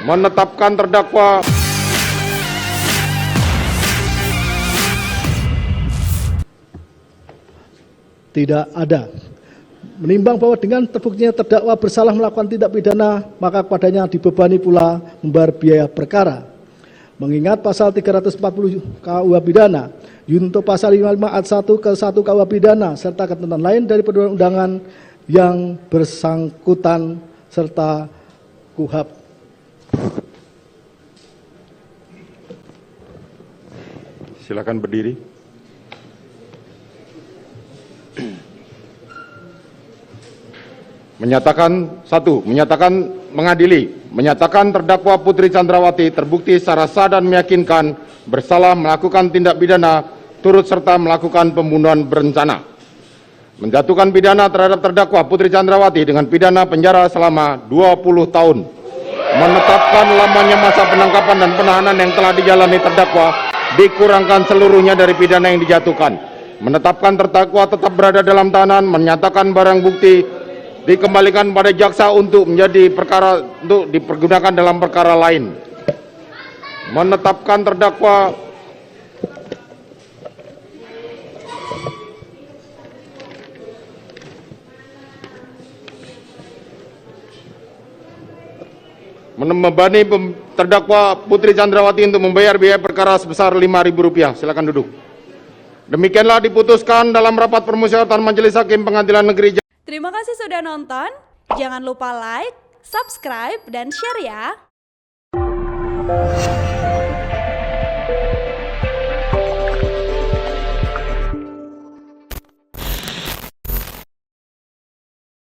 Menetapkan terdakwa tidak ada. Menimbang bahwa dengan terbuktinya terdakwa bersalah melakukan tindak pidana, maka kepadanya dibebani pula membayar biaya perkara. Mengingat pasal 340 KUH pidana, junto pasal 55 ayat 1 ke 1 KUH pidana serta ketentuan lain dari perundang-undangan yang bersangkutan serta KUHP. Silakan berdiri. Menyatakan menyatakan terdakwa Putri Chandrawati terbukti secara sah dan meyakinkan bersalah melakukan tindak pidana turut serta melakukan pembunuhan berencana. Menjatuhkan pidana terhadap terdakwa Putri Chandrawati dengan pidana penjara selama 20 tahun. Menetapkan lamanya masa penangkapan dan penahanan yang telah dijalani terdakwa dikurangkan seluruhnya dari pidana yang dijatuhkan. Menetapkan terdakwa tetap berada dalam tahanan, menyatakan barang bukti dikembalikan pada jaksa untuk dipergunakan dalam perkara lain. Menetapkan terdakwa membebani terdakwa Putri Chandrawati untuk membayar biaya perkara sebesar Rp5.000. Silakan duduk. Demikianlah diputuskan dalam rapat permusyawaratan Majelis Hakim Pengadilan Negeri. Terima kasih sudah nonton. Jangan lupa like, subscribe, dan share ya.